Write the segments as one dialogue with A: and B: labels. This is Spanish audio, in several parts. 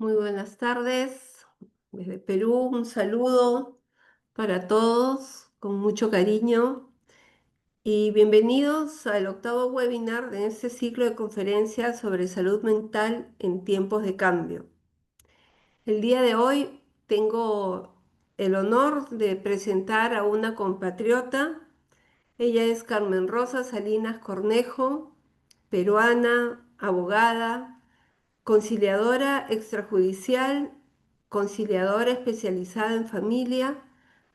A: Muy buenas tardes. Desde Perú, un saludo para todos con mucho cariño y bienvenidos al octavo webinar de este ciclo de conferencias sobre salud mental en tiempos de cambio. El día de hoy tengo el honor de presentar a una compatriota. Ella es Carmen Rosa Salinas Cornejo, peruana, abogada, conciliadora extrajudicial, conciliadora especializada en familia.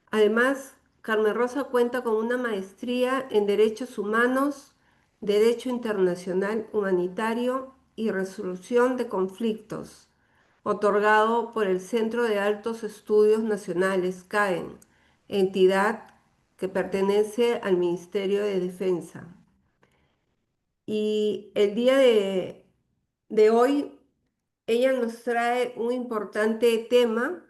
A: Además, Carmen Rosa cuenta con una maestría en Derechos Humanos, Derecho Internacional Humanitario y Resolución de Conflictos, otorgado por el Centro de Altos Estudios Nacionales, CAEN, entidad que pertenece al Ministerio de Defensa. Y el día de hoy ella nos trae un importante tema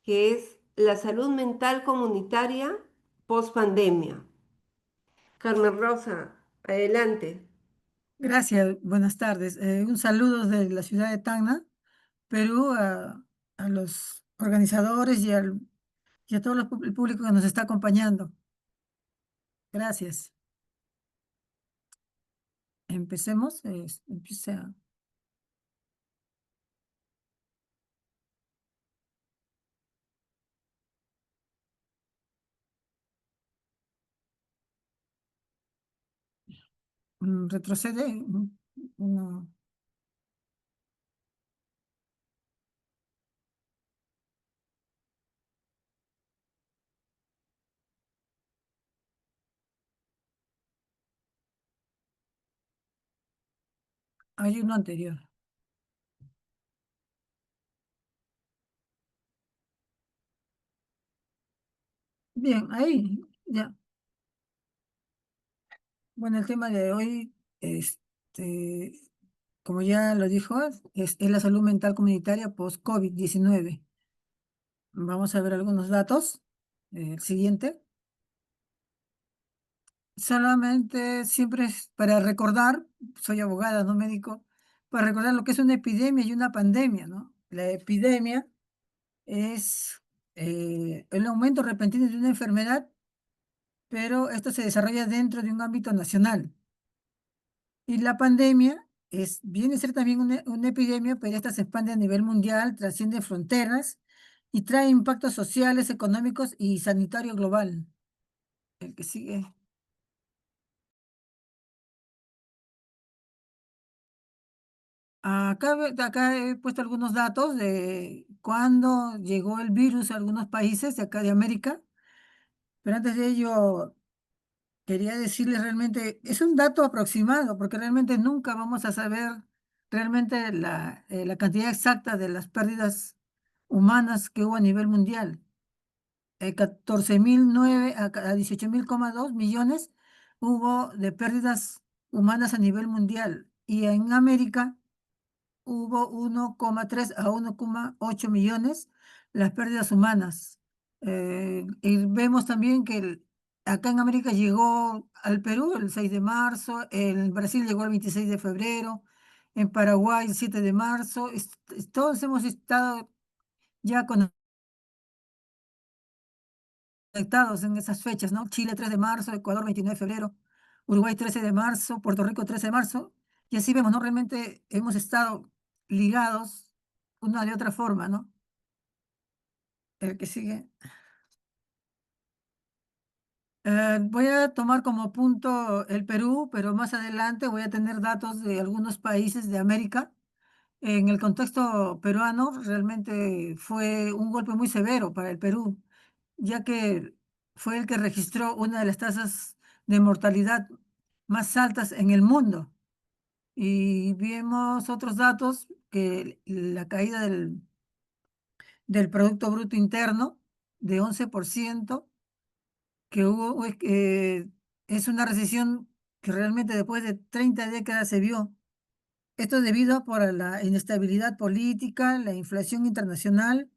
A: que es la salud mental comunitaria post pandemia. Carmen Rosa, adelante.
B: Gracias, buenas tardes. Un saludo desde la ciudad de Tacna, Perú, a los organizadores y a todo el público que nos está acompañando. Gracias. Empecemos. Empieza. Retrocede. Uno. Hay uno anterior. Bien, ahí, ya. Bueno, el tema de hoy, como ya lo dijo, es la salud mental comunitaria post-COVID-19. Vamos a ver algunos datos. El siguiente. Solamente siempre es para recordar, soy abogada, no médico, para recordar lo que es una epidemia y una pandemia, ¿no? La epidemia es el aumento repentino de una enfermedad, pero esto se desarrolla dentro de un ámbito nacional. Y la pandemia viene a ser también una epidemia, pero esta se expande a nivel mundial, trasciende fronteras y trae impactos sociales, económicos y sanitario global. El que sigue. Acá he puesto algunos datos de cuándo llegó el virus a algunos países de acá de América, pero antes de ello quería decirles realmente, es un dato aproximado, porque realmente nunca vamos a saber realmente la cantidad exacta de las pérdidas humanas que hubo a nivel mundial. 14.009 a 18.000,2 millones hubo de pérdidas humanas a nivel mundial, y en América hubo 1,3 a 1,8 millones las pérdidas humanas. Y vemos también que acá en América llegó al Perú el 6 de marzo, en Brasil llegó el 26 de febrero, en Paraguay el 7 de marzo. Todos hemos estado ya conectados en esas fechas, ¿no? Chile 3 de marzo, Ecuador 29 de febrero, Uruguay 13 de marzo, Puerto Rico 13 de marzo, y así vemos, ¿no? Realmente hemos estado ligados una de otra forma, ¿no? El que sigue. Voy a tomar como punto el Perú, pero más adelante voy a tener datos de algunos países de América. En el contexto peruano, realmente fue un golpe muy severo para el Perú, ya que fue el que registró una de las tasas de mortalidad más altas en el mundo. Y vimos otros datos, que la caída del Producto Bruto Interno de 11%, que hubo, es una recesión que realmente después de 30 décadas se vio. Esto debido por la inestabilidad política, la inflación internacional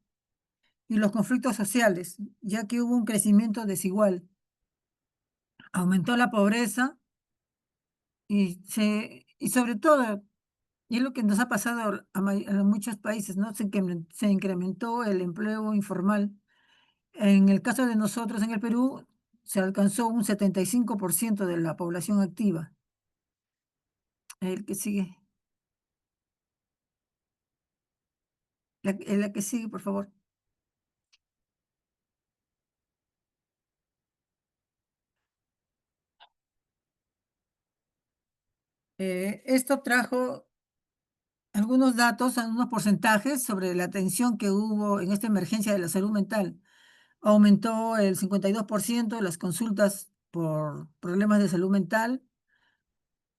B: y los conflictos sociales, ya que hubo un crecimiento desigual. Aumentó la pobreza y sobre todo Y es lo que nos ha pasado a muchos países, ¿no? Se incrementó el empleo informal. En el caso de nosotros en el Perú, se alcanzó un 75% de la población activa. El que sigue, la que sigue, por favor. Esto trajo algunos datos, algunos porcentajes sobre la atención que hubo en esta emergencia de la salud mental. Aumentó el 52% de las consultas por problemas de salud mental.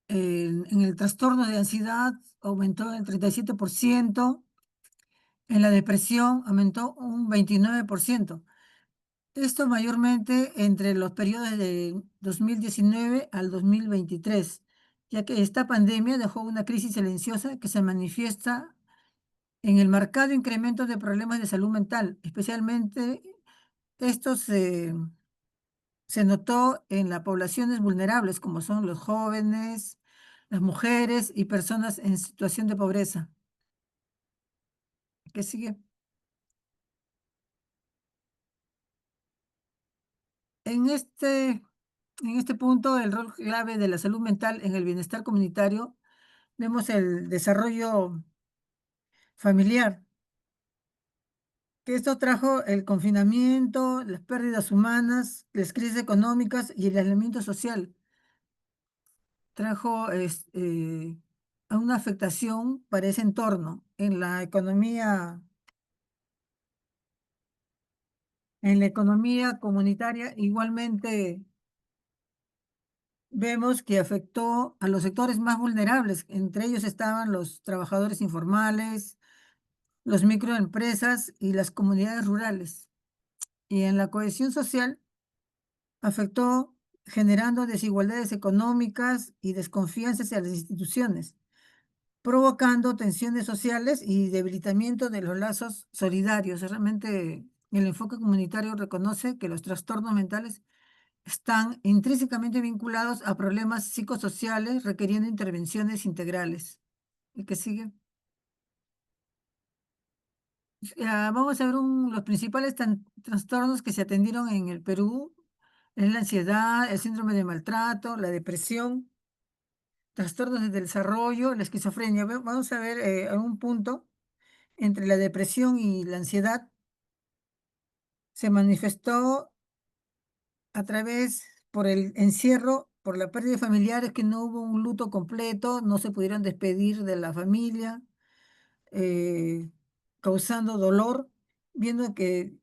B: En el trastorno de ansiedad aumentó el 37%. En la depresión aumentó un 29%. Esto mayormente entre los periodos de 2019 al 2023, ya que esta pandemia dejó una crisis silenciosa que se manifiesta en el marcado incremento de problemas de salud mental. Especialmente esto se notó en las poblaciones vulnerables, como son los jóvenes, las mujeres y personas en situación de pobreza. ¿Qué sigue? En este, en este punto, el rol clave de la salud mental en el bienestar comunitario, vemos el desarrollo familiar, que esto trajo el confinamiento, las pérdidas humanas, las crisis económicas y el aislamiento social. Trajo a una afectación para ese entorno en la economía comunitaria. Igualmente vemos que afectó a los sectores más vulnerables. Entre ellos estaban los trabajadores informales, los microempresas y las comunidades rurales. Y en la cohesión social afectó generando desigualdades económicas y desconfianza hacia las instituciones, provocando tensiones sociales y debilitamiento de los lazos solidarios. Realmente el enfoque comunitario reconoce que los trastornos mentales están intrínsecamente vinculados a problemas psicosociales requiriendo intervenciones integrales. ¿El que sigue? Vamos a ver los principales trastornos que se atendieron en el Perú. Es la ansiedad, el síndrome de maltrato, la depresión, trastornos del desarrollo, la esquizofrenia. Vamos a ver algún punto entre la depresión y la ansiedad. Se manifestó a través por el encierro, por la pérdida de familiares, que no hubo un luto completo, no se pudieron despedir de la familia, eh, causando dolor, viendo que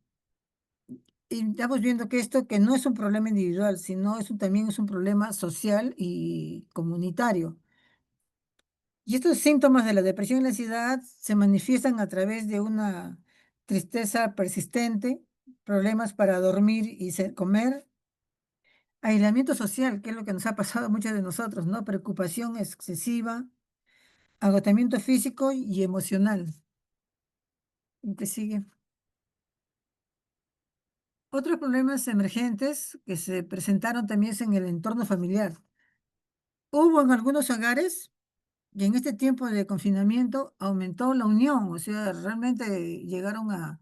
B: y estamos viendo que esto que no es un problema individual, sino también es un problema social y comunitario. Y estos síntomas de la depresión y la ansiedad se manifiestan a través de una tristeza persistente, problemas para dormir y comer, aislamiento social, que es lo que nos ha pasado a muchos de nosotros, ¿no? Preocupación excesiva, agotamiento físico y emocional. ¿Y qué sigue? Otros problemas emergentes que se presentaron también es en el entorno familiar. Hubo en algunos hogares y en este tiempo de confinamiento aumentó la unión, o sea, realmente llegaron a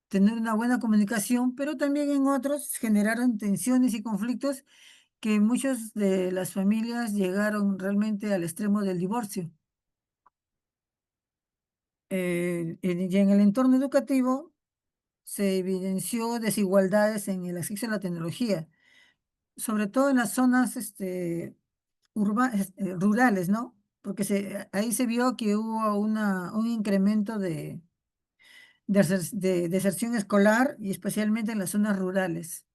B: tener una buena comunicación, pero también en otros generaron tensiones y conflictos que muchas de las familias llegaron realmente al extremo del divorcio. Y en el entorno educativo se evidenció desigualdades en el acceso a la tecnología, sobre todo en las zonas rurales, ¿no? Porque ahí se vio que hubo un incremento de deserción escolar y especialmente en las zonas rurales.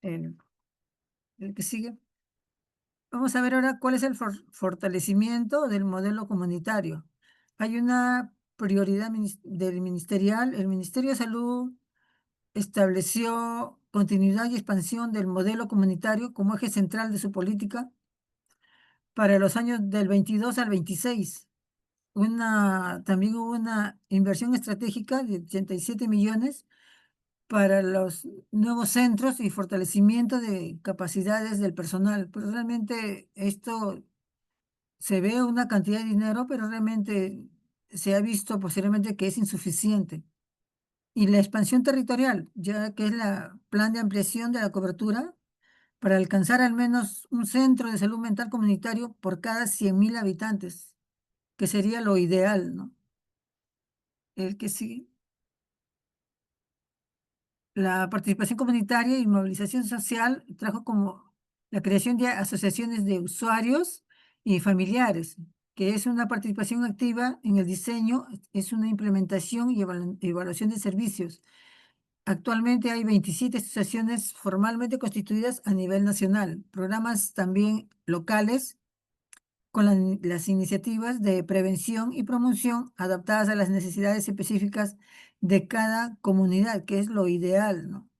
B: El, el que sigue. Vamos a ver ahora cuál es el fortalecimiento del modelo comunitario. Hay una prioridad del ministerial. El Ministerio de Salud estableció continuidad y expansión del modelo comunitario como eje central de su política para los años del 22 al 26. También hubo una inversión estratégica de 87 millones para los nuevos centros y fortalecimiento de capacidades del personal. Pero realmente esto se ve una cantidad de dinero, pero realmente se ha visto posteriormente que es insuficiente. Y la expansión territorial, ya que es la plan de ampliación de la cobertura para alcanzar al menos un centro de salud mental comunitario por cada 100.000 habitantes, que sería lo ideal, ¿no? El que sí, la participación comunitaria y movilización social trajo como la creación de asociaciones de usuarios y familiares, que es una participación activa en el diseño, es una implementación y evaluación de servicios. Actualmente hay 27 asociaciones formalmente constituidas a nivel nacional, programas también locales con las iniciativas de prevención y promoción adaptadas a las necesidades específicas de cada comunidad, que es lo ideal, ¿no?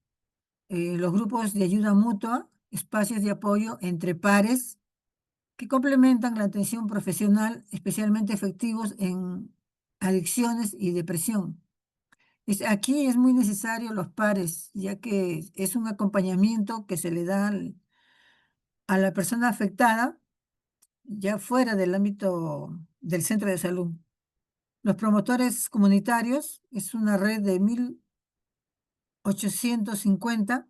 B: Los grupos de ayuda mutua, espacios de apoyo entre pares que complementan la atención profesional, especialmente efectivos en adicciones y depresión. Aquí es muy necesario los pares, ya que es un acompañamiento que se le da a la persona afectada ya fuera del ámbito del centro de salud. Los promotores comunitarios es una red de 1850.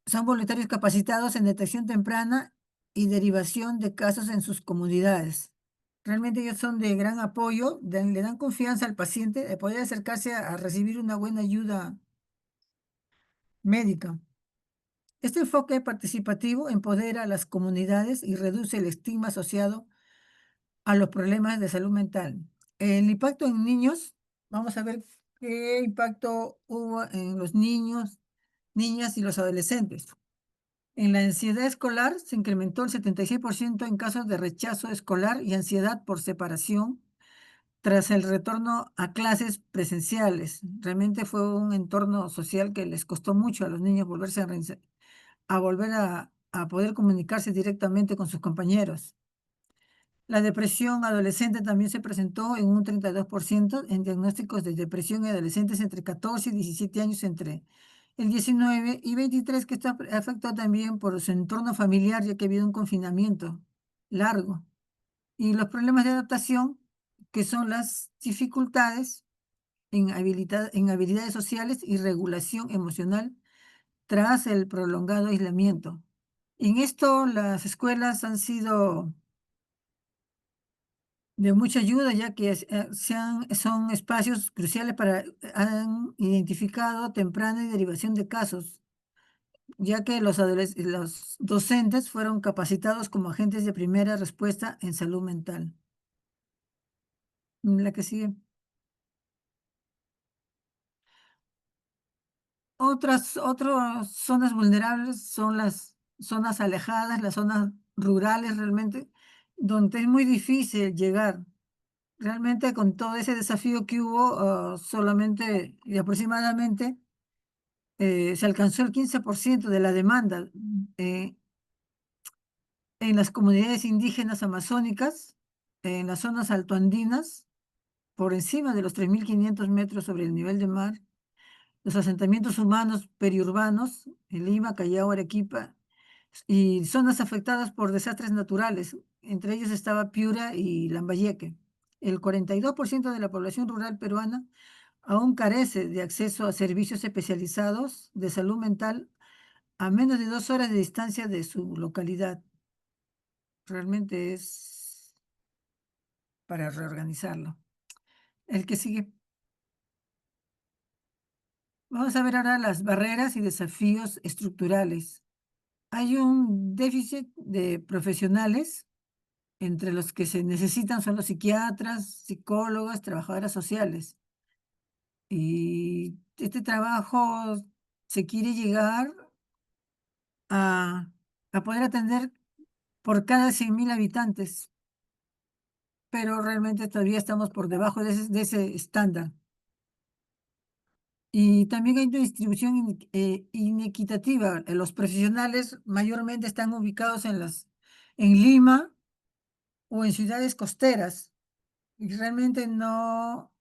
B: Son voluntarios capacitados en detección temprana y derivación de casos en sus comunidades. Realmente ellos son de gran apoyo, le dan confianza al paciente de poder acercarse a recibir una buena ayuda médica. Este enfoque participativo empodera a las comunidades y reduce el estigma asociado a los problemas de salud mental. El impacto en niños, vamos a ver qué impacto hubo en los niños, niñas y los adolescentes. En la ansiedad escolar se incrementó el 76% en casos de rechazo escolar y ansiedad por separación tras el retorno a clases presenciales. Realmente fue un entorno social que les costó mucho a los niños volverse a volver a poder comunicarse directamente con sus compañeros. La depresión adolescente también se presentó en un 32% en diagnósticos de depresión en adolescentes entre 14 y 17 años entre el 19 y 23, que está afectado también por su entorno familiar, ya que ha habido un confinamiento largo. Y los problemas de adaptación, que son las dificultades en habilidades sociales y regulación emocional tras el prolongado aislamiento. En esto, las escuelas han sido de mucha ayuda, ya que son espacios cruciales han identificado temprana y derivación de casos, ya que los docentes fueron capacitados como agentes de primera respuesta en salud mental. La que sigue. Otras zonas vulnerables son las zonas alejadas, las zonas rurales realmente, donde es muy difícil llegar. Realmente con todo ese desafío que hubo, solamente y aproximadamente se alcanzó el 15% de la demanda en las comunidades indígenas amazónicas, en las zonas altoandinas, por encima de los 3.500 metros sobre el nivel del mar, los asentamientos humanos periurbanos en Lima, Callao, Arequipa, y zonas afectadas por desastres naturales, entre ellos estaba Piura y Lambayeque. El 42% de la población rural peruana aún carece de acceso a servicios especializados de salud mental a menos de 2 horas de distancia de su localidad. Realmente es para reorganizarlo. El que sigue. Vamos a ver ahora las barreras y desafíos estructurales. Hay un déficit de profesionales, entre los que se necesitan son los psiquiatras, psicólogas, trabajadoras sociales. Y este trabajo se quiere llegar a, a poder atender por cada 100.000 habitantes, pero realmente todavía estamos por debajo de ese estándar. Y también hay una distribución inequitativa. Los profesionales mayormente están ubicados en Lima o en ciudades costeras. Y realmente no,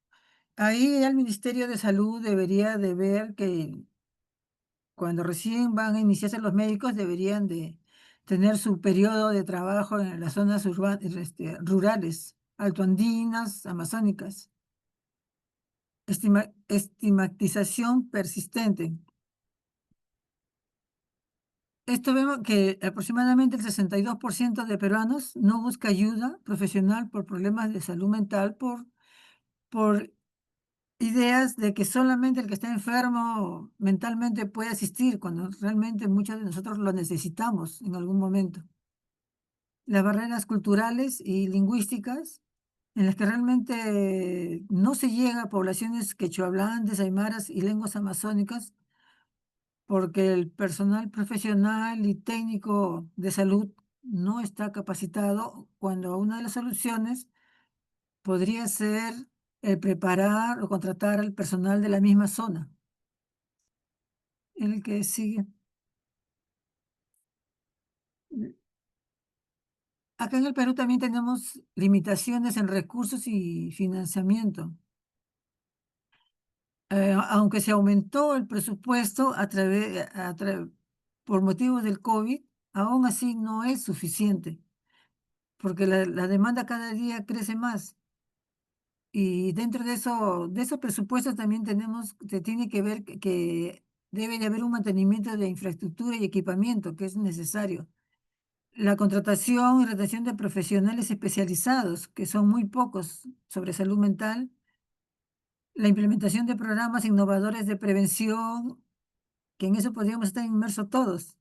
B: ahí el Ministerio de Salud debería de ver que cuando recién van a iniciarse los médicos deberían de tener su periodo de trabajo en las zonas rurales, altoandinas, amazónicas. Estigmatización persistente. Esto vemos que aproximadamente el 62% de peruanos no busca ayuda profesional por problemas de salud mental, por ideas de que solamente el que está enfermo mentalmente puede asistir, cuando realmente muchos de nosotros lo necesitamos en algún momento. Las barreras culturales y lingüísticas, en las que realmente no se llega a poblaciones quechohablantes, aymaras y lenguas amazónicas, porque el personal profesional y técnico de salud no está capacitado, cuando una de las soluciones podría ser el preparar o contratar al personal de la misma zona. El que sigue. Acá en el Perú también tenemos limitaciones en recursos y financiamiento. Aunque se aumentó el presupuesto por motivos del COVID, aún así no es suficiente, porque la demanda cada día crece más. Y dentro de esos presupuestos también se tiene que ver que debe de haber un mantenimiento de infraestructura y equipamiento que es necesario. La contratación y retención de profesionales especializados, que son muy pocos sobre salud mental, la implementación de programas innovadores de prevención, que en eso podríamos estar inmersos todos,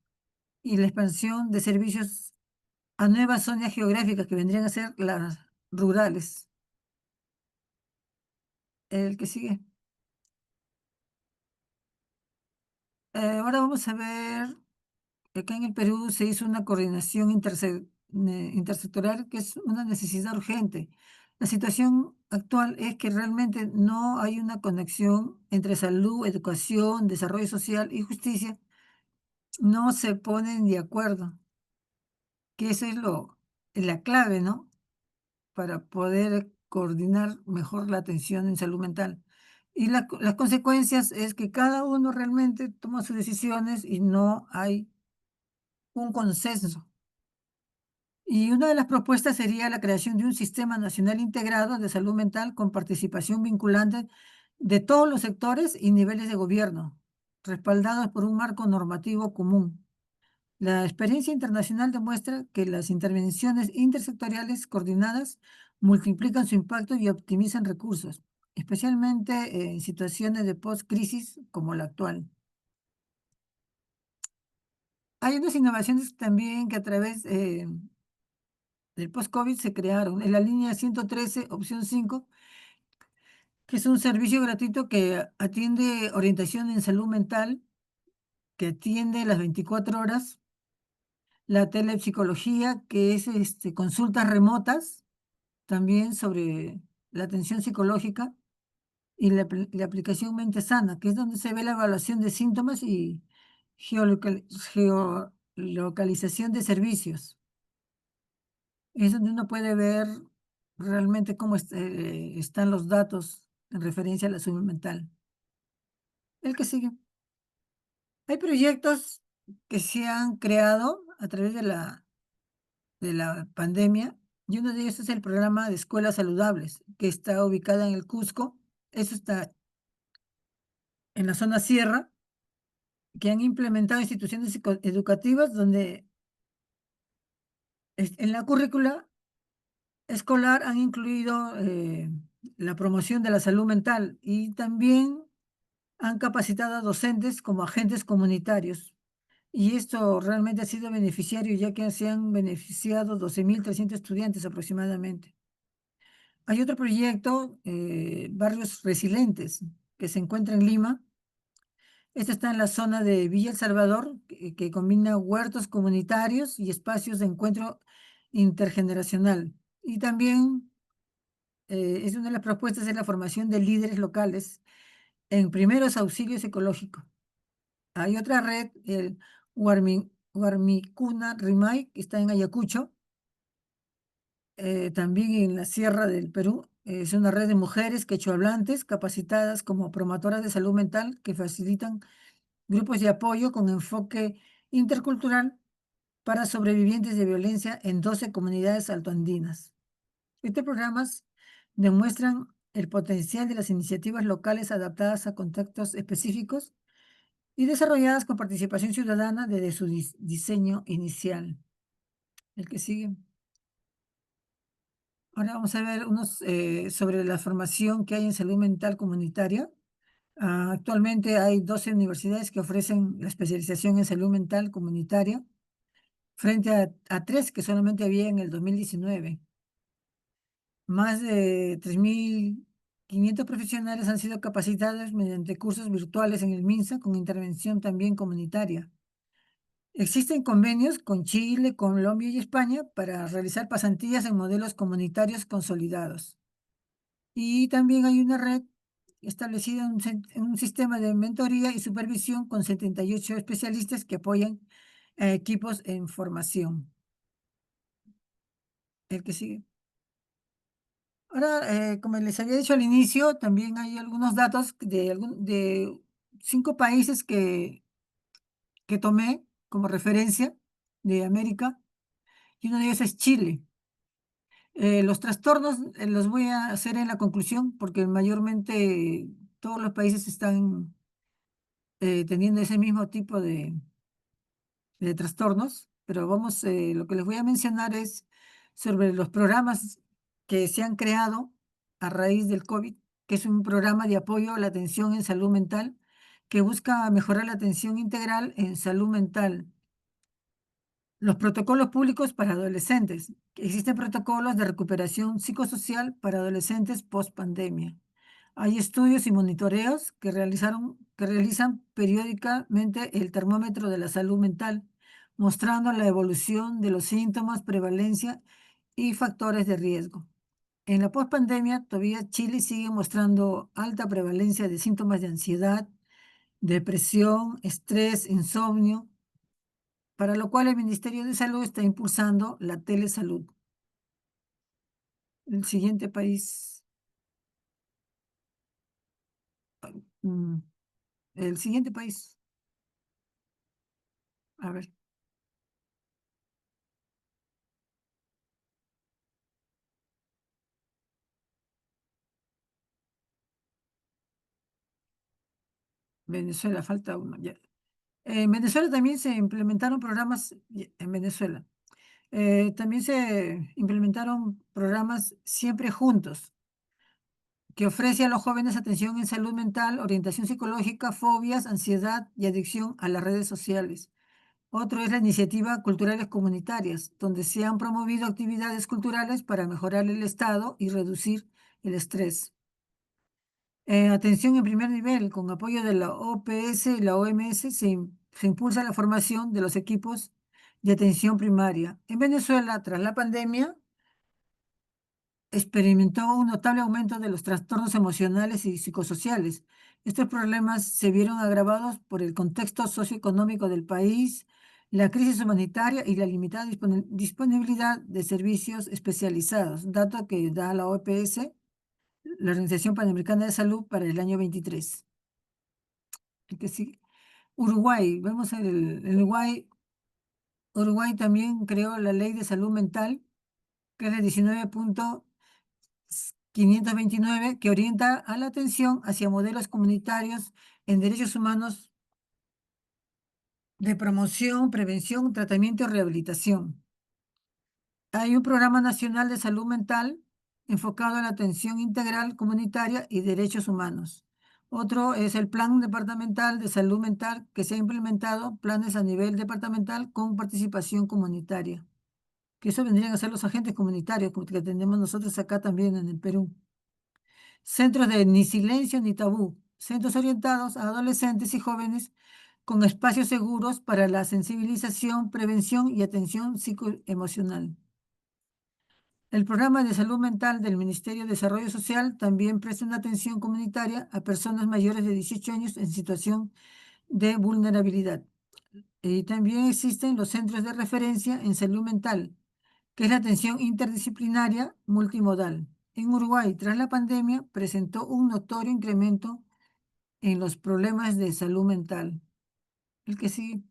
B: y la expansión de servicios a nuevas zonas geográficas que vendrían a ser las rurales. El que sigue. Ahora vamos a ver, acá en el Perú se hizo una coordinación intersectorial que es una necesidad urgente. La situación actual es que realmente no hay una conexión entre salud, educación, desarrollo social y justicia. No se ponen de acuerdo, que eso es la clave, ¿no? Para poder coordinar mejor la atención en salud mental. Y las consecuencias es que cada uno realmente toma sus decisiones y no hay un consenso. Y una de las propuestas sería la creación de un sistema nacional integrado de salud mental con participación vinculante de todos los sectores y niveles de gobierno, respaldados por un marco normativo común. La experiencia internacional demuestra que las intervenciones intersectoriales coordinadas multiplican su impacto y optimizan recursos, especialmente en situaciones de post-crisis como la actual. Hay unas innovaciones también que a través del post-COVID se crearon. En la línea 113, opción 5, que es un servicio gratuito que atiende orientación en salud mental, que atiende las 24 horas, la telepsicología, que es consultas remotas, también sobre la atención psicológica, y la aplicación Mente Sana, que es donde se ve la evaluación de síntomas y geolocalización de servicios. Es donde uno puede ver realmente cómo están los datos en referencia a la salud mental. El que sigue. Hay proyectos que se han creado a través de la pandemia, y uno de ellos es el programa de escuelas saludables, que está ubicada en el Cusco. Eso está en la zona sierra, que han implementado instituciones educativas donde en la currícula escolar han incluido la promoción de la salud mental, y también han capacitado a docentes como agentes comunitarios. Y esto realmente ha sido beneficiario, ya que se han beneficiado 12.300 estudiantes aproximadamente. Hay otro proyecto, Barrios Resilientes, que se encuentra en Lima. Este está en la zona de Villa El Salvador, que combina huertos comunitarios y espacios de encuentro intergeneracional. Y también es una de las propuestas de la formación de líderes locales en primeros auxilios ecológicos. Hay otra red, el Huarmicuna Rimay, que está en Ayacucho, también en la Sierra del Perú. Es una red de mujeres quechohablantes capacitadas como promotoras de salud mental que facilitan grupos de apoyo con enfoque intercultural para sobrevivientes de violencia en 12 comunidades altoandinas. Estos programas demuestran el potencial de las iniciativas locales adaptadas a contextos específicos y desarrolladas con participación ciudadana desde su diseño inicial. El que sigue. Ahora vamos a ver unos sobre la formación que hay en salud mental comunitaria. Actualmente hay 12 universidades que ofrecen la especialización en salud mental comunitaria frente a 3 que solamente había en el 2019. Más de 3.500 profesionales han sido capacitados mediante cursos virtuales en el MINSA con intervención también comunitaria. Existen convenios con Chile, Colombia y España para realizar pasantías en modelos comunitarios consolidados. Y también hay una red establecida en un sistema de mentoría y supervisión con 78 especialistas que apoyan a equipos en formación. El que sigue. Ahora, como les había dicho al inicio, también hay algunos datos de 5 países que tomé como referencia de América, y uno de ellos es Chile. Los trastornos los voy a hacer en la conclusión porque mayormente todos los países están teniendo ese mismo tipo de trastornos, pero vamos, lo que les voy a mencionar es sobre los programas que se han creado a raíz del COVID, que es un programa de apoyo a la atención en salud mental que busca mejorar la atención integral en salud mental. Los protocolos públicos para adolescentes. Existen protocolos de recuperación psicosocial para adolescentes post pandemia. Hay estudios y monitoreos que realizan periódicamente el termómetro de la salud mental, mostrando la evolución de los síntomas, prevalencia y factores de riesgo. En la pospandemia, todavía Chile sigue mostrando alta prevalencia de síntomas de ansiedad, depresión, estrés, insomnio, para lo cual el Ministerio de Salud está impulsando la telesalud. El siguiente país, mm, el siguiente país, a ver, Venezuela, falta uno. Ya. En Venezuela también se implementaron programas, en Venezuela, también se implementaron programas Siempre Juntos, que ofrece a los jóvenes atención en salud mental, orientación psicológica, fobias, ansiedad y adicción a las redes sociales. Otro es la iniciativa Culturales Comunitarias, donde se han promovido actividades culturales para mejorar el estado y reducir el estrés. Atención en primer nivel, con apoyo de la OPS y la OMS, se impulsa la formación de los equipos de atención primaria. En Venezuela, tras la pandemia, experimentó un notable aumento de los trastornos emocionales y psicosociales. Estos problemas se vieron agravados por el contexto socioeconómico del país, la crisis humanitaria y la limitada disponibilidad de servicios especializados, dato que da la OPS, la Organización Panamericana de Salud, para el año 23. El que sigue. Uruguay, vemos el Uruguay. Uruguay también creó la Ley de Salud Mental, que es la 19.529, que orienta a la atención hacia modelos comunitarios en derechos humanos de promoción, prevención, tratamiento y rehabilitación. Hay un programa nacional de salud mental enfocado en la atención integral comunitaria y derechos humanos. Otro es el Plan Departamental de Salud Mental, que se ha implementado planes a nivel departamental con participación comunitaria, que eso vendrían a ser los agentes comunitarios que tenemos nosotros acá también en el Perú. Centros de ni silencio ni tabú, centros orientados a adolescentes y jóvenes con espacios seguros para la sensibilización, prevención y atención psicoemocional. El programa de salud mental del Ministerio de Desarrollo Social también presta una atención comunitaria a personas mayores de 18 años en situación de vulnerabilidad. Y también existen los centros de referencia en salud mental, que es la atención interdisciplinaria multimodal. En Uruguay, tras la pandemia, presentó un notorio incremento en los problemas de salud mental. El que sigue.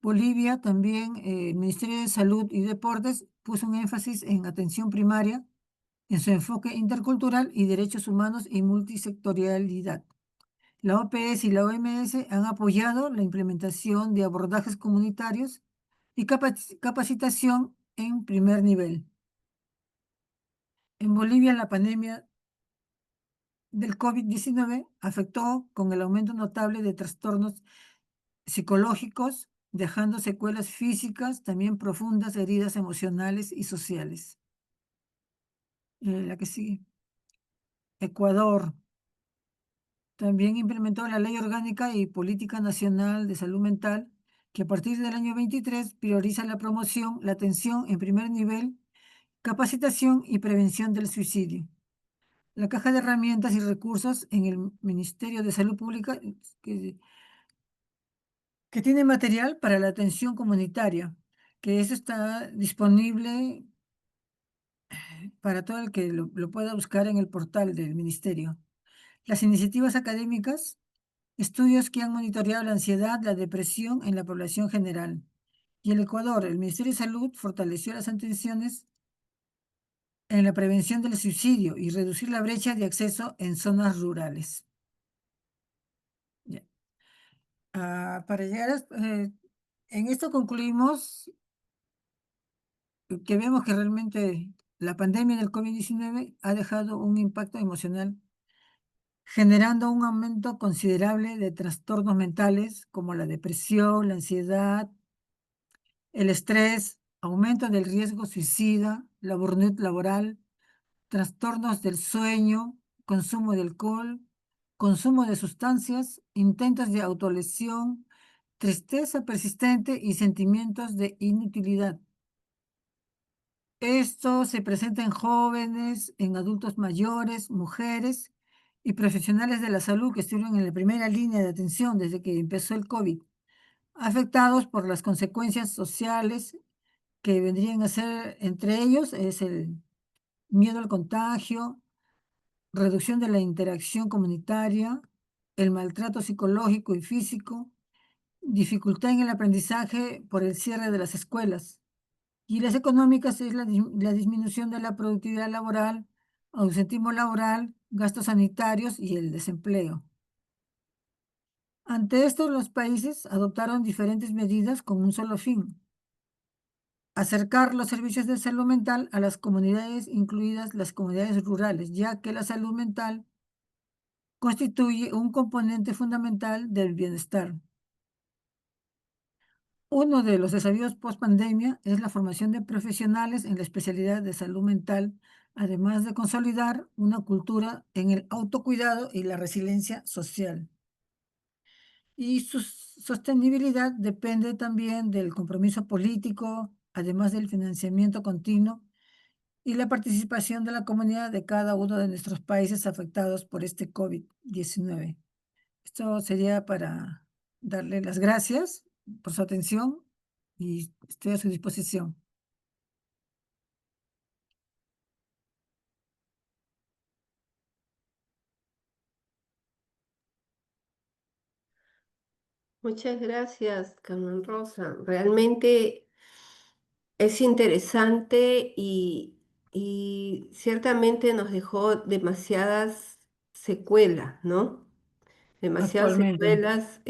B: Bolivia también, el Ministerio de Salud y Deportes puso un énfasis en atención primaria, en su enfoque intercultural y derechos humanos y multisectorialidad. La OPS y la OMS han apoyado la implementación de abordajes comunitarios y capacitación en primer nivel. En Bolivia, la pandemia del COVID-19 afectó con el aumento notable de trastornos psicológicos, dejando secuelas físicas, también profundas heridas emocionales y sociales. La que sigue. Ecuador también implementó la Ley Orgánica y Política Nacional de Salud Mental, que a partir del año 23 prioriza la promoción, la atención en primer nivel, capacitación y prevención del suicidio. La caja de herramientas y recursos en el Ministerio de Salud Pública, que, que tiene material para la atención comunitaria, que eso está disponible para todo el que lo pueda buscar en el portal del ministerio. Las iniciativas académicas, estudios que han monitoreado la ansiedad, la depresión en la población general. Y en Ecuador, el Ministerio de Salud fortaleció las atenciones en la prevención del suicidio y reducir la brecha de acceso en zonas rurales. Ya. Para llegar en esto concluimos que vemos que realmente la pandemia del COVID-19 ha dejado un impacto emocional, generando un aumento considerable de trastornos mentales como la depresión, la ansiedad, el estrés, aumento del riesgo suicida, la burnout laboral, trastornos del sueño, consumo de alcohol, consumo de sustancias, intentos de autolesión, tristeza persistente y sentimientos de inutilidad. Esto se presenta en jóvenes, en adultos mayores, mujeres y profesionales de la salud que estuvieron en la primera línea de atención desde que empezó el COVID, afectados por las consecuencias sociales que vendrían a ser, entre ellos, es el miedo al contagio, reducción de la interacción comunitaria, el maltrato psicológico y físico, dificultad en el aprendizaje por el cierre de las escuelas. Y las económicas es la disminución de la productividad laboral, ausentismo laboral, gastos sanitarios y el desempleo. Ante esto, los países adoptaron diferentes medidas con un solo fin: acercar los servicios de salud mental a las comunidades, incluidas las comunidades rurales, ya que la salud mental constituye un componente fundamental del bienestar. Uno de los desafíos post-pandemia es la formación de profesionales en la especialidad de salud mental, además de consolidar una cultura en el autocuidado y la resiliencia social. Y su sostenibilidad depende también del compromiso político, además del financiamiento continuo y la participación de la comunidad de cada uno de nuestros países afectados por este COVID-19. Esto sería para darle las gracias por su atención y estoy a su disposición.
A: Muchas gracias, Carmen Rosa. Realmente es interesante y ciertamente nos dejó demasiadas secuelas, ¿no? Demasiadas
B: Actualmente.
A: secuelas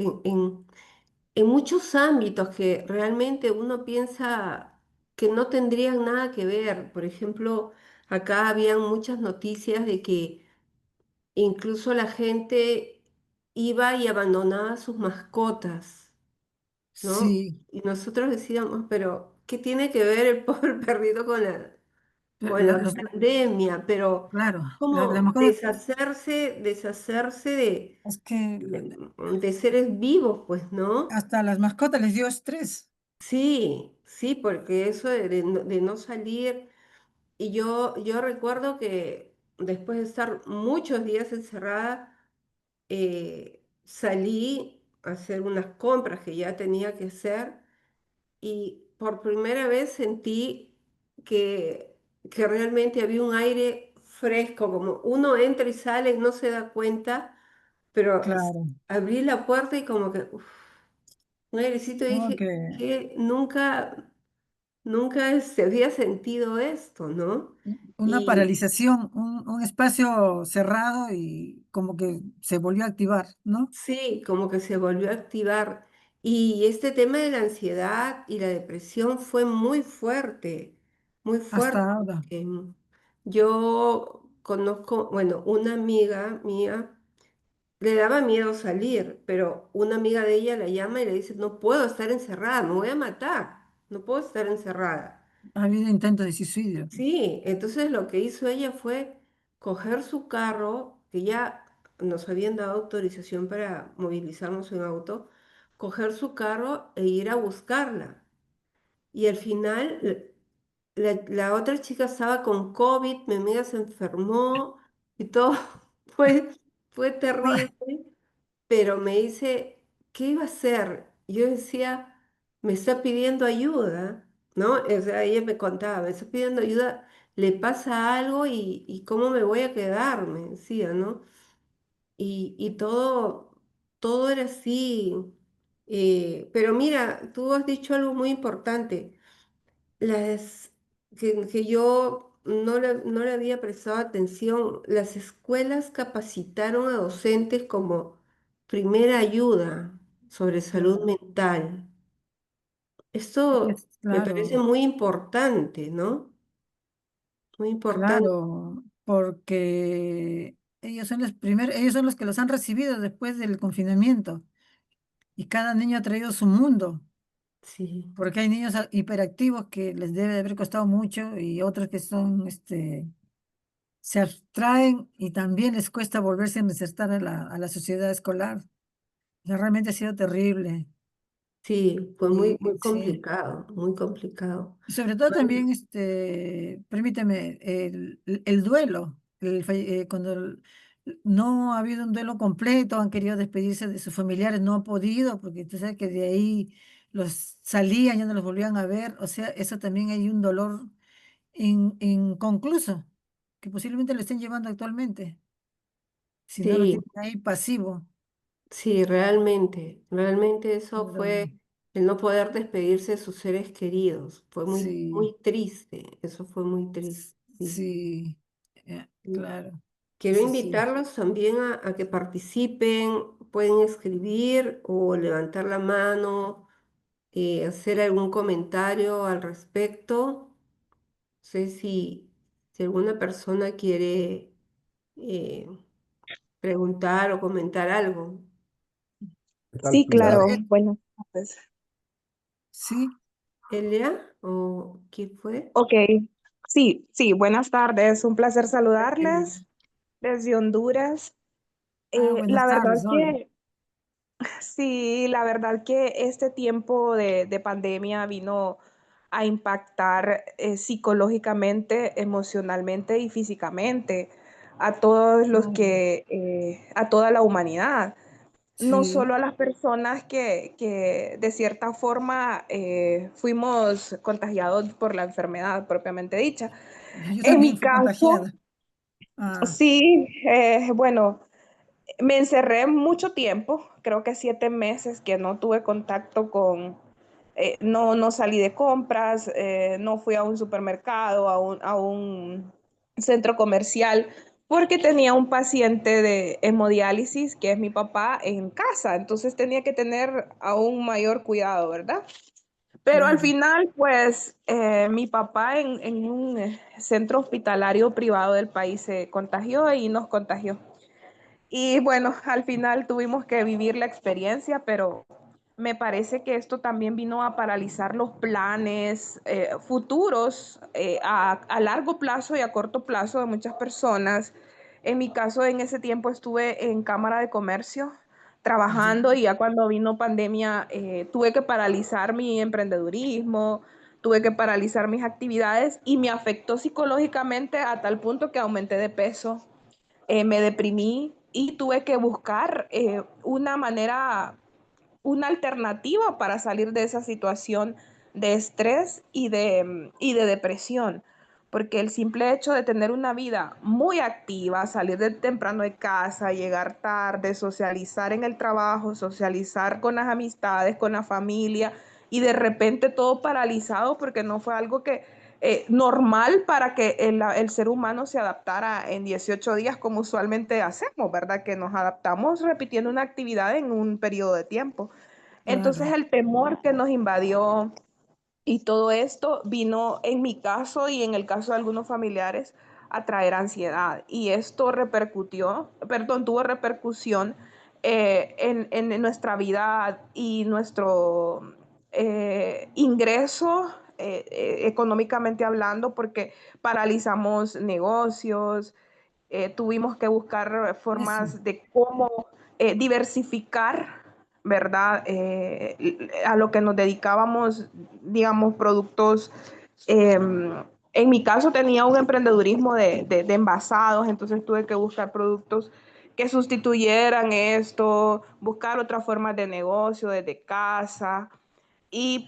A: en muchos ámbitos que realmente uno piensa que no tendrían nada que ver. Por ejemplo, acá habían muchas noticias de que incluso la gente iba y abandonaba sus mascotas, ¿no?
B: Sí,
A: Y nosotros decíamos, pero ¿qué tiene que ver el pobre perrito con la pandemia? Pero
B: claro, la
A: como
B: mascota
A: deshacerse de,
B: es que
A: de seres vivos, pues, ¿no?
B: hasta las mascotas les dio estrés.
A: Sí, sí, porque eso de no salir, y yo recuerdo que después de estar muchos días encerrada, salí a hacer unas compras que ya tenía que hacer y por primera vez sentí que, que realmente había un aire fresco, como uno entra y sale y no se da cuenta, pero
B: Claro.
A: abrí la puerta y como que uf, un airecito y
B: Como
A: dije
B: que
A: que nunca se había sentido esto, ¿no?
B: una
A: Y
B: paralización, un espacio cerrado y como que se volvió a activar, ¿no?
A: sí, como que se volvió a activar. Y este tema de la ansiedad y la depresión fue muy
B: Hasta
A: fuerte.
B: ahora.
A: Yo conozco, bueno, una amiga mía le daba miedo salir, pero una amiga de ella la llama y le dice, no puedo estar encerrada, me voy a matar, no puedo estar encerrada.
B: Ha habido intentos de suicidio.
A: Sí, entonces lo que hizo ella fue coger su carro, que ya nos habían dado autorización para movilizarnos en auto, coger su carro e ir a buscarla. Y al final la otra chica estaba con COVID, mi amiga se enfermó y todo fue, fue terrible, pero me dice, ¿qué iba a hacer? Yo decía, me está pidiendo ayuda, ¿no? O sea, ella me contaba, me está pidiendo ayuda, le pasa algo y cómo me voy a quedar, me decía, ¿no? Y todo era así. Pero mira, tú has dicho algo muy importante, las, que yo no le había prestado atención. Las escuelas capacitaron a docentes como primera ayuda sobre salud
B: Claro,
A: mental. Esto me parece
B: claro,
A: muy importante, ¿no? Muy importante.
B: claro, porque ellos son los primeros, ellos son los que los han recibido después del confinamiento y cada niño ha traído su mundo,
A: Sí,
B: porque hay niños hiperactivos que les debe de haber costado mucho y otros que son, se abstraen y también les cuesta volverse a insertar a la sociedad escolar. O sea, realmente ha sido terrible.
A: sí, fue muy,
B: Y sí.
A: muy complicado.
B: Y sobre todo
A: Bueno,
B: también, permíteme, el duelo, cuando no ha habido un duelo completo, han querido despedirse de sus familiares, no han podido, porque tú sabes que de ahí los salían, ya no los volvían a ver, o sea, eso también hay un dolor inconcluso, que posiblemente lo estén llevando actualmente, si no lo
A: sí,
B: tienen ahí pasivo.
A: sí, realmente eso
B: Pero,
A: fue el no poder despedirse de sus seres queridos. Fue muy,
B: sí,
A: muy triste, eso fue muy triste. Sí.
B: sí,
A: Sí.
B: claro,
A: Quiero
B: sí, sí.
A: invitarlos también a que participen, pueden escribir o levantar la mano, hacer algún comentario al respecto. No sé si alguna persona quiere eh, preguntar o comentar algo.
C: Sí,
B: Yo,
C: claro. Bueno, pues,
B: sí.
A: ¿Elia o quién fue?
C: ok. Sí, sí, buenas tardes. Un placer
A: Elia.
C: saludarles desde Honduras.
B: Buenas
C: La verdad
B: tardes, hola.
C: que, sí, la verdad que este tiempo de pandemia vino a impactar psicológicamente, emocionalmente y físicamente a todos los
B: Claro,
C: a toda la humanidad. No
B: sí,
C: solo a las personas que de cierta forma fuimos contagiados por la enfermedad propiamente dicha.
B: yo
C: En
B: también
C: mi
B: fui
C: caso,
B: contagiada. Ah,
C: sí, bueno, me encerré mucho tiempo, creo que 7 meses que no tuve contacto con, no salí de compras, no fui a un supermercado, a un centro comercial, porque tenía un paciente de hemodiálisis, que es mi papá, en casa, entonces tenía que tener aún mayor cuidado, ¿verdad? Pero al
B: claro,
C: final, pues, mi papá en un centro hospitalario privado del país se contagió y nos contagió. Y bueno, al final tuvimos que vivir la experiencia, pero me parece que esto también vino a paralizar los planes futuros a largo plazo y a corto plazo de muchas personas. En mi caso, en ese tiempo estuve en Cámara de Comercio
B: ya,
C: trabajando y ya cuando vino pandemia tuve que paralizar mi emprendedurismo, tuve que paralizar mis actividades y me afectó psicológicamente a tal punto que aumenté de peso, me deprimí y tuve que buscar una manera, una alternativa para salir de esa situación de estrés y de depresión. porque el simple hecho de tener una vida muy activa, salir de temprano de casa, llegar tarde, socializar en el trabajo, socializar con las amistades, con la familia, y de repente todo paralizado porque no fue algo que normal para que el ser humano se adaptara en 18 días como usualmente hacemos, ¿verdad? Que nos adaptamos repitiendo una actividad en un periodo de tiempo. Entonces
B: Claro,
C: el temor que nos invadió y todo esto vino en mi caso y en el caso de algunos familiares a traer ansiedad. Y esto tuvo repercusión en nuestra vida y nuestro ingreso económicamente hablando, porque paralizamos negocios, tuvimos que buscar
B: eso.
C: formas de cómo diversificar, ¿verdad? A lo que nos dedicábamos, digamos, productos. En mi caso tenía un emprendedurismo de envasados, entonces tuve que buscar productos que sustituyeran esto, buscar otras formas de negocio desde casa.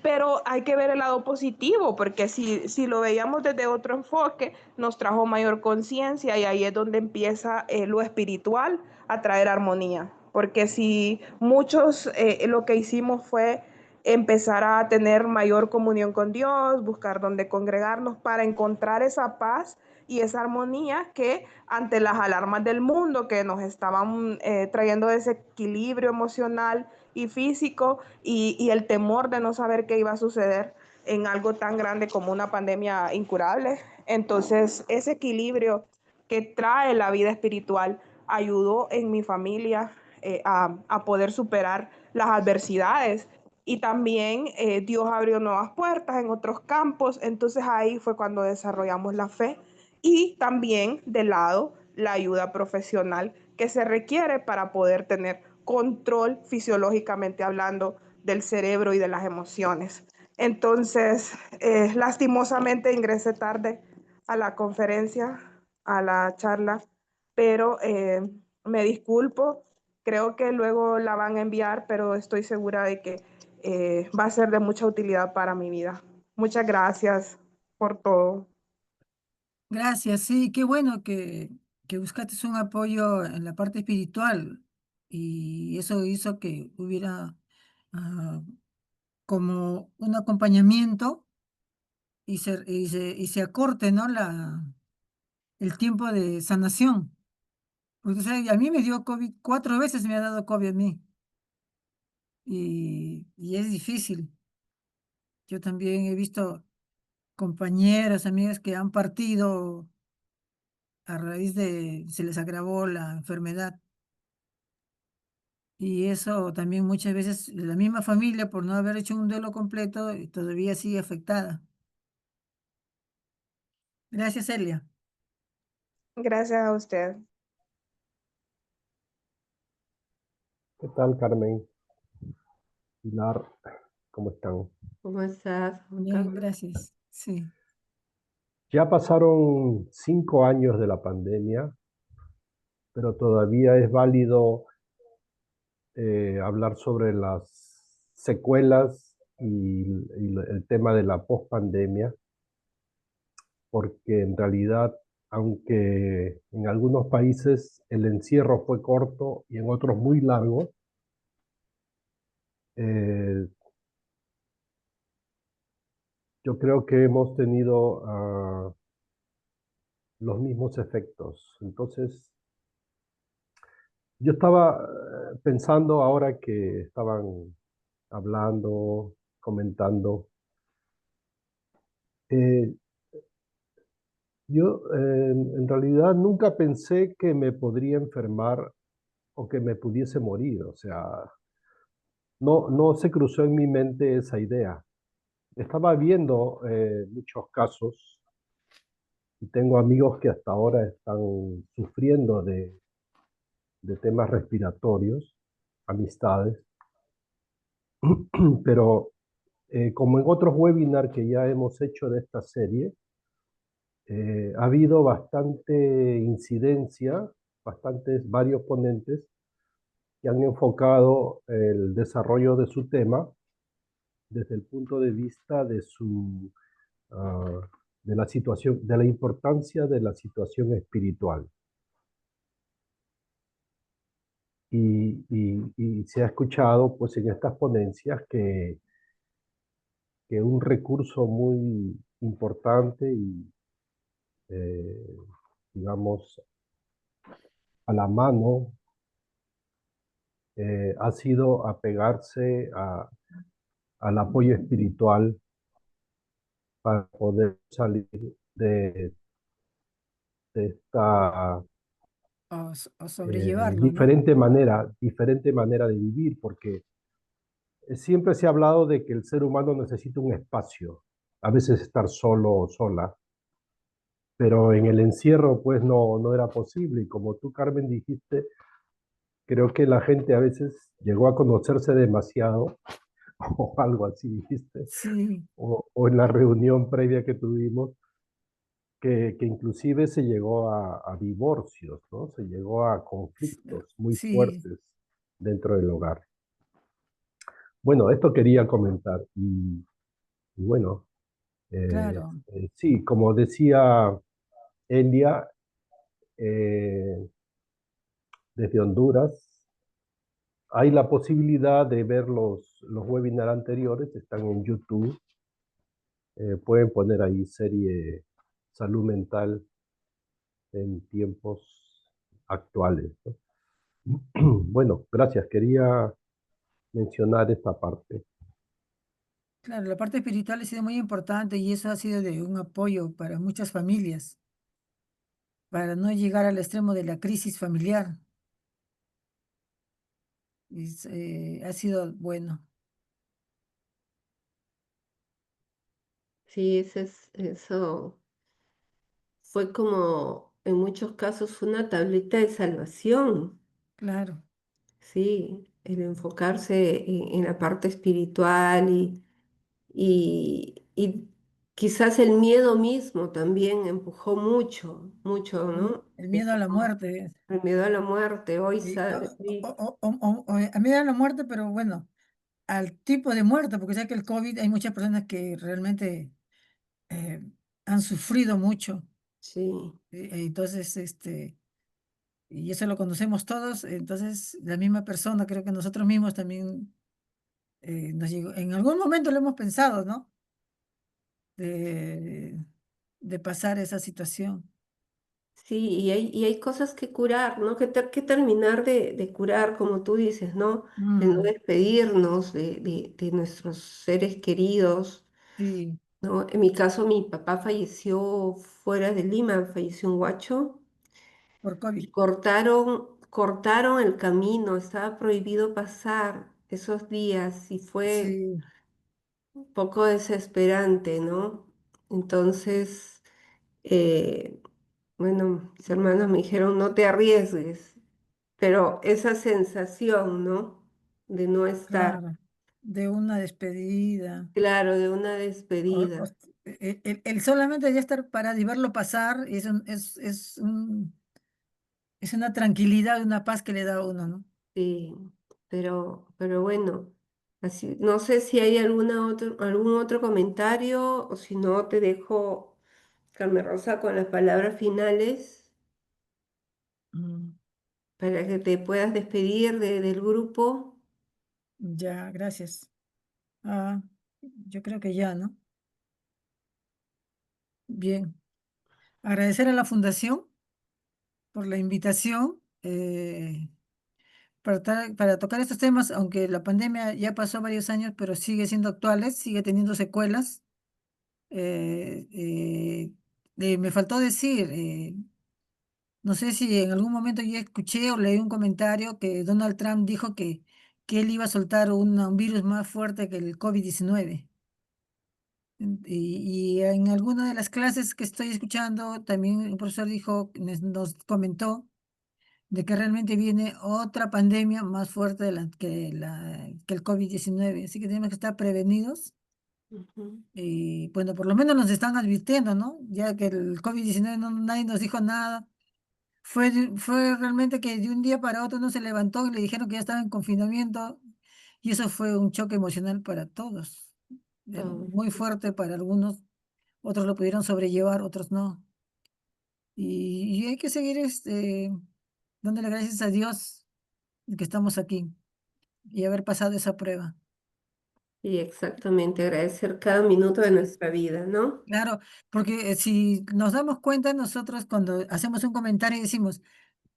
C: Pero hay que ver el lado positivo, porque si lo veíamos desde otro enfoque, nos trajo mayor conciencia y ahí es donde empieza lo espiritual a traer armonía. Porque si muchos lo que hicimos fue empezar a tener mayor comunión con Dios, buscar dónde congregarnos para encontrar esa paz y esa armonía que ante las alarmas del mundo que nos estaban trayendo desequilibrio emocional y físico y el temor de no saber qué iba a suceder en algo tan grande como una pandemia incurable. Entonces, ese equilibrio que trae la vida espiritual ayudó en mi familia a poder superar las adversidades y también Dios abrió nuevas puertas en otros campos, entonces ahí fue cuando desarrollamos la fe y también de lado la ayuda profesional que se requiere para poder tener control fisiológicamente hablando del cerebro y de las emociones. Entonces, lastimosamente ingresé tarde a la conferencia, a la charla, pero me disculpo, creo que luego la van a enviar, pero estoy segura de que va a ser de mucha utilidad para mi vida. Muchas gracias por todo.
B: Gracias, sí, qué bueno que buscaste un apoyo en la parte espiritual y eso hizo que hubiera ah, como un acompañamiento y se acorte, ¿no? El tiempo de sanación. Porque, o sea, a mí me dio COVID, 4 veces me ha dado COVID a mí y es difícil. Yo también he visto compañeras, amigas que han partido a raíz de, se les agravó la enfermedad. Y eso también muchas veces la misma familia, por no haber hecho un duelo completo, todavía sigue afectada. Gracias, Elia.
C: Gracias a usted.
D: ¿Qué tal, Carmen? Pilar, ¿cómo están?
A: ¿Cómo estás, Juan
B: Bien,
A: Carlos?
B: gracias. Sí,
D: Ya pasaron 5 años de la pandemia, pero todavía es válido hablar sobre las secuelas y el tema de la pospandemia, porque en realidad, aunque en algunos países el encierro fue corto y en otros muy largo, eh, yo creo que hemos tenido los mismos efectos. Entonces, yo estaba pensando ahora que estaban hablando, comentando. eh, yo en realidad nunca pensé que me podría enfermar o que me pudiese morir. O sea, no se cruzó en mi mente esa idea. Estaba viendo muchos casos y tengo amigos que hasta ahora están sufriendo de temas respiratorios, amistades, pero como en otros webinars que ya hemos hecho de esta serie, ha habido bastante incidencia, varios ponentes que han enfocado el desarrollo de su tema desde el punto de vista uh, de la situación, de la importancia de la situación espiritual. Y se ha escuchado pues en estas ponencias que un recurso muy importante y eh, digamos a la mano ha sido apegarse al apoyo espiritual para poder salir de, de esta
B: O sobrellevarlo, ¿no?
D: diferente manera de vivir, porque siempre se ha hablado de que el ser humano necesita un espacio, a veces estar solo o sola, pero en el encierro pues no era posible. Y como tú, Carmen, dijiste, creo que la gente a veces llegó a conocerse demasiado, o algo así dijiste,
B: Sí,
D: o en la reunión previa que tuvimos, que inclusive se llegó a divorcios, ¿no? Se llegó a conflictos muy
B: sí,
D: fuertes dentro del hogar. Bueno, esto quería comentar. Y bueno,
B: claro.
D: sí, como decía Elia, eh, desde Honduras, hay la posibilidad de ver los webinars anteriores, están en YouTube. Pueden poner ahí serie Salud Mental en tiempos actuales, ¿no? Bueno, gracias. Quería mencionar esta parte.
B: Claro, la parte espiritual ha sido muy importante y eso ha sido de un apoyo para muchas familias, para no llegar al extremo de la crisis familiar. Ha sido bueno,
A: Sí, eso fue como en muchos casos una tableta de salvación,
B: claro.
A: sí, el enfocarse en la parte espiritual y quizás el miedo mismo también empujó mucho, mucho, ¿no?
B: El miedo a la muerte.
A: El miedo a la muerte, hoy
B: Sí,
A: sabe,
B: a mí a la muerte, pero bueno, al tipo de muerte, porque sé que el COVID hay muchas personas que realmente eh, han sufrido mucho.
A: sí,
B: Entonces, y eso lo conocemos todos, entonces la misma persona, creo que nosotros mismos también nos llegó, en algún momento lo hemos pensado, ¿no? De, de pasar esa situación.
A: sí, y hay cosas que curar, ¿no? Que terminar de curar, como tú dices, ¿no? El no
B: Mm,
A: despedirnos de nuestros seres queridos,
B: sí,
A: ¿no? En mi caso, mi papá falleció fuera de Lima, falleció en Huacho,
B: por COVID.
A: y cortaron el camino, estaba prohibido pasar esos días y fue
B: Sí,
A: un poco desesperante, ¿no? Entonces, eh, bueno, mis hermanos me dijeron, no te arriesgues, pero esa sensación, ¿no? De no estar,
B: claro, de una despedida.
A: claro, de una
B: O-
A: despedida,
B: el solamente ya estar parado y verlo pasar es una tranquilidad, una paz que le da a uno, ¿no?
A: sí, pero bueno, así, no sé si hay algún otro comentario o si no te dejo, Carmen Rosa, con las palabras finales
B: Mm,
A: para que te puedas despedir del grupo.
B: ya, gracias. Ah, yo creo que ya, ¿no? Bien. Agradecer a la Fundación por la invitación para tocar estos temas, aunque la pandemia ya pasó varios años, pero sigue siendo actuales, sigue teniendo secuelas. Eh, eh, Me faltó decir, no sé si en algún momento yo escuché o leí un comentario que Donald Trump dijo que él iba a soltar un virus más fuerte que el COVID-19. Y en alguna de las clases que estoy escuchando, también un profesor dijo, nos comentó de que realmente viene otra pandemia más fuerte que el COVID-19. Así que tenemos que estar prevenidos.
A: Ujú.
B: Y bueno, por lo menos nos están advirtiendo, ¿no? Ya que el COVID-19 nadie nos dijo nada. Fue realmente que de un día para otro no se levantó y le dijeron que ya estaba en confinamiento. Y eso fue un choque emocional para todos.
A: Todo.
B: Muy fuerte para algunos, otros lo pudieron sobrellevar, otros no. Y hay que seguir dándole gracias a Dios de que estamos aquí y haber pasado esa prueba.
A: Y exactamente, agradecer cada minuto de nuestra vida, ¿no?
B: Claro, porque si nos damos cuenta nosotros cuando hacemos un comentario y decimos,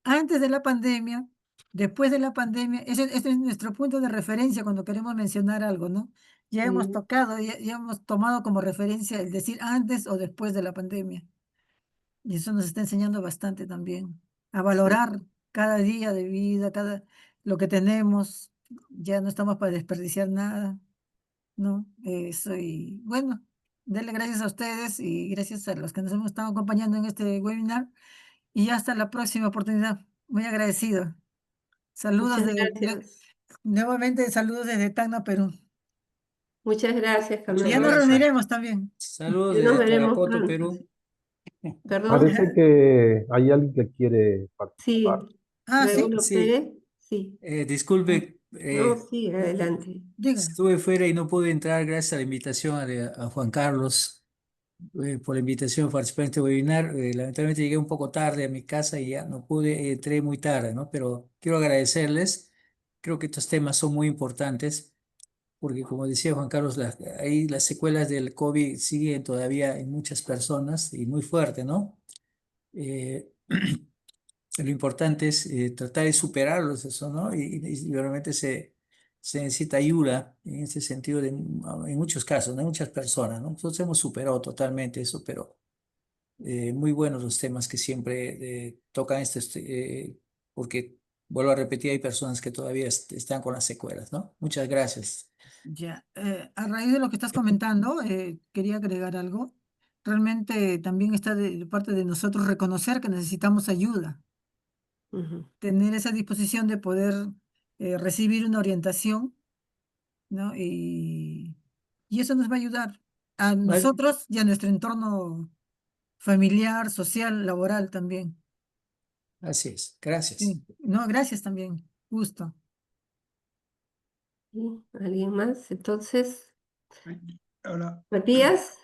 B: antes de la pandemia, después de la pandemia, ese es nuestro punto de referencia cuando queremos mencionar algo, ¿no? Ya hemos
A: Mm,
B: tocado, ya hemos tomado como referencia el decir antes o después de la pandemia. Y eso nos está enseñando bastante también a
A: sí,
B: valorar cada día de vida, lo que tenemos. Ya no estamos para desperdiciar nada, ¿no? Eso y bueno, darle gracias a ustedes y gracias a los que nos hemos estado acompañando en este webinar. Y hasta la próxima oportunidad. Muy agradecido. Saludos
A: muchas gracias.
B: nuevamente saludos desde Tacna, Perú.
A: Muchas gracias,
E: Muchas
B: Y ya
A: Camila.
B: nos
E: gracias.
B: reuniremos también.
E: Saludos
A: Y nos
E: desde
A: veremos
E: Tarapoto,
A: pronto.
E: Perú.
A: ¿Perdón?
D: Parece que hay alguien que quiere
A: Sí,
D: participar.
B: Ah, sí.
A: Regulo
E: Sí,
A: Pérez. Sí.
B: Ah,
E: disculpe,
A: No, sí, adelante.
B: diga.
E: estuve fuera y no pude entrar gracias a la invitación a Juan Carlos por la invitación a participar en este webinar. Lamentablemente llegué un poco tarde a mi casa y ya no pude, entré muy tarde, ¿no? Pero quiero agradecerles. Creo que estos temas son muy importantes porque, como decía Juan Carlos, ahí las secuelas del COVID siguen todavía en muchas personas y muy fuerte, ¿no? Eh, lo importante es tratar de superarlos, eso, ¿no? Y realmente se necesita ayuda en ese sentido en muchos casos, ¿no? En muchas personas, ¿no? Nosotros hemos superado totalmente eso, pero muy buenos los temas que siempre tocan porque, vuelvo a repetir, hay personas que todavía están con las secuelas, ¿no? Muchas gracias.
B: Ya. A raíz de lo que estás comentando, quería agregar algo. Realmente también está de parte de nosotros reconocer que necesitamos ayuda,
A: Ujú.
B: tener esa disposición de poder recibir una orientación, ¿no? Y eso nos va a ayudar a
E: Más-
B: nosotros y a nuestro entorno familiar, social, laboral también.
E: Así es, gracias.
B: Sí, no, gracias también. Gusto.
A: ¿Sí? ¿Alguien más? Entonces,
F: Hola,
A: Matías,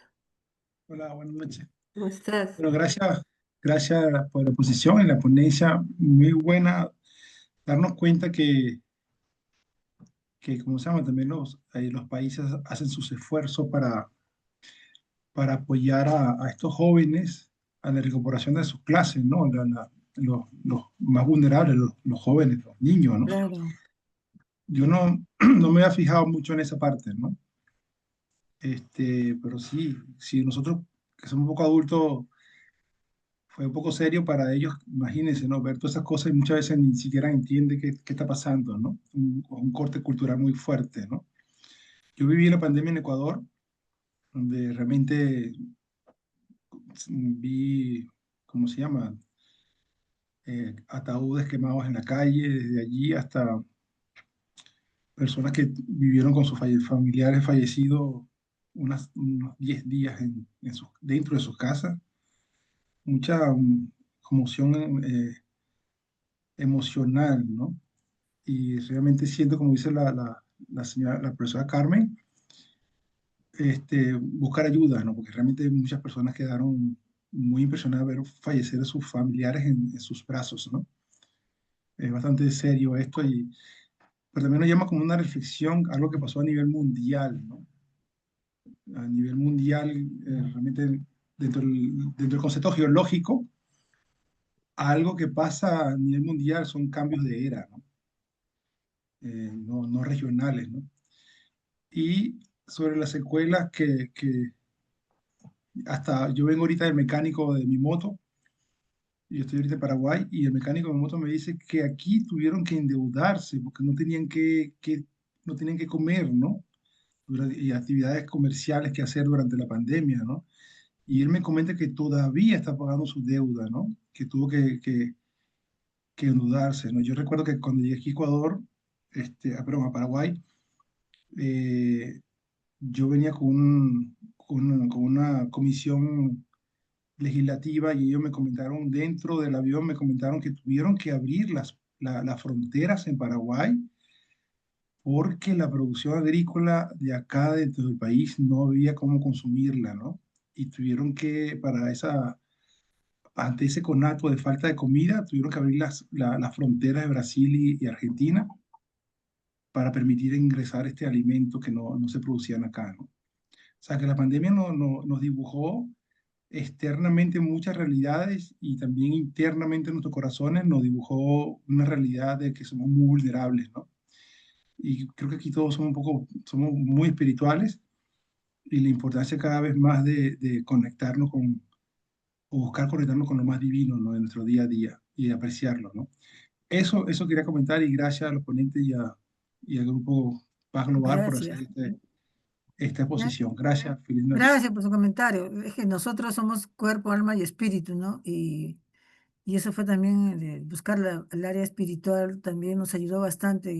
F: hola, buenas noches.
A: ¿cómo estás?
F: Bueno, gracias por la exposición y la ponencia, muy buena. Darnos cuenta ¿cómo se llama? También los países hacen sus esfuerzos para apoyar a estos jóvenes a la recuperación de sus clases, ¿no? Los más vulnerables, los jóvenes, los niños, ¿no?
B: Claro,
F: Yo no, no me había fijado mucho en esa parte, ¿no? Pero sí, si nosotros que somos un poco adultos fue un poco serio para ellos, imagínense, ¿no? Ver todas esas cosas y muchas veces ni siquiera entiende qué está pasando, ¿no? Un corte cultural muy fuerte, ¿no? Yo viví la pandemia en Ecuador, donde realmente vi, ¿cómo se llama? Ataúdes quemados en la calle, desde allí hasta personas que vivieron con sus familiares fallecidos unos 10 días dentro de sus casas. Mucha conmoción emocional, ¿no? Y realmente siento, como dice la señora, la profesora Carmen, buscar ayuda, ¿no? Porque realmente muchas personas quedaron muy impresionadas de ver fallecer a sus familiares en sus brazos, ¿no? Es bastante serio esto, pero también nos llama como una reflexión algo que pasó a nivel mundial, ¿no? A nivel mundial, realmente dentro del concepto geológico, algo que pasa a nivel mundial son cambios de era, ¿no? No regionales, ¿no? Y sobre las secuelas que hasta yo vengo ahorita del mecánico de mi moto, y yo estoy ahorita en Paraguay, y el mecánico de mi moto me dice que aquí tuvieron que endeudarse porque no tenían que comer, ¿no? Y actividades comerciales que hacer durante la pandemia, ¿no? Y él me comenta que todavía está pagando su deuda, ¿no? Que tuvo que endeudarse, ¿no? Yo recuerdo que cuando llegué aquí a Ecuador, perdón, a Paraguay, eh, yo venía con una comisión legislativa y ellos me comentaron, dentro del avión me comentaron que tuvieron que abrir las fronteras en Paraguay porque la producción agrícola de acá dentro del país no había cómo consumirla, ¿no? y tuvieron que, ante ese conato de falta de comida, tuvieron que abrir las fronteras de Brasil y Argentina para permitir ingresar este alimento que no se producían acá, ¿no? O sea, que la pandemia nos dibujó externamente muchas realidades y también internamente en nuestros corazones nos dibujó una realidad de que somos muy vulnerables, ¿no? Y creo que aquí todos somos muy espirituales y la importancia cada vez más de conectarnos o buscar conectarnos con lo más divino, ¿no? En nuestro día a día y de apreciarlo, ¿no? Eso quería comentar y gracias a los ponentes y al grupo Paz Global por hacer
B: Gracias.
F: esta
B: Gra-
F: exposición. Gracias, feliz noche.
B: Gracias por su comentario. Es que nosotros somos cuerpo, alma y espíritu, ¿no? Y eso fue también buscar el área espiritual, también nos ayudó bastante.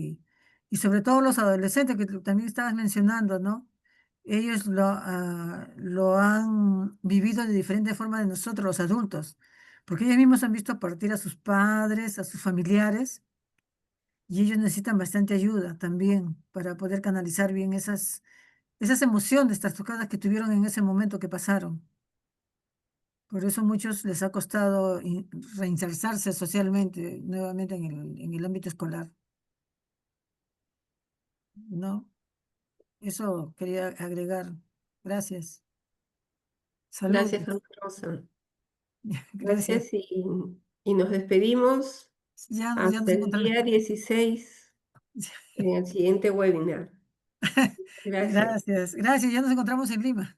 B: Y sobre todo los adolescentes que tú también estabas mencionando, ¿no? Ellos lo han vivido de diferente forma de nosotros, los adultos, porque ellos mismos han visto partir a sus padres, a sus familiares, y ellos necesitan bastante ayuda también para poder canalizar bien esas emociones trastocadas que tuvieron en ese momento que pasaron. Por eso a muchos les ha costado reinsertarse socialmente nuevamente en el ámbito escolar, ¿no? Eso quería agregar. Gracias.
A: Gracias,
B: Saludos.
A: Ana Rosa.
B: Gracias.
A: Gracias y nos despedimos
B: Ya
A: hasta
B: nos
A: el
B: encontramos.
A: día 16 en el siguiente webinar. Gracias.
B: Gracias. Gracias. Ya nos encontramos en Lima.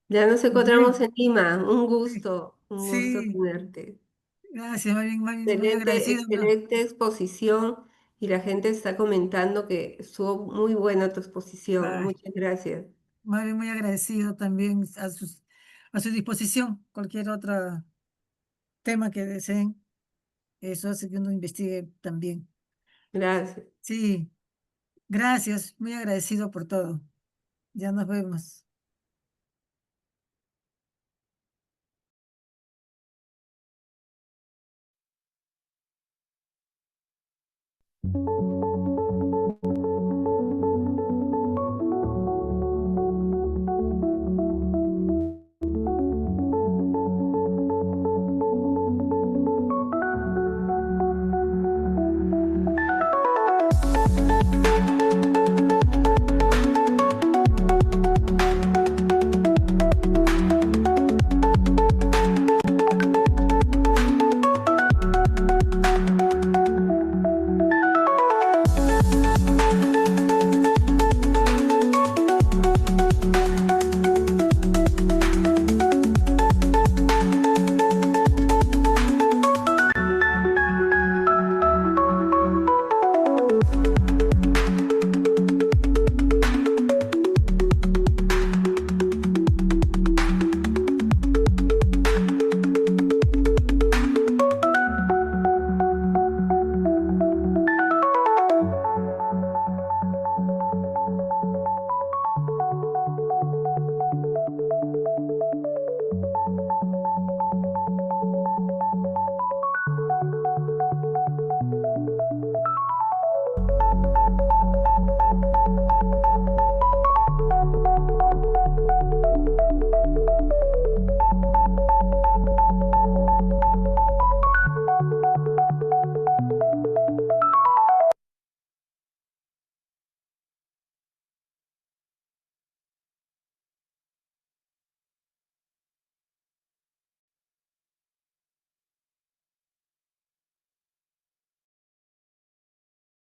A: Ya nos
B: Muy
A: encontramos
B: bien.
A: en Lima.
B: Sí.
A: Un gusto
B: Sí.
A: tenerte.
B: Gracias. Muy
A: Excelente,
B: agradecido.
A: excelente exposición y la gente está comentando que estuvo muy buena tu exposición.
B: Ay,
A: Muchas gracias.
B: muy agradecido también a su disposición. Cualquier otro tema que deseen. Eso hace que uno investigue también.
A: Gracias.
B: Sí, gracias, muy agradecido por todo. Ya nos vemos.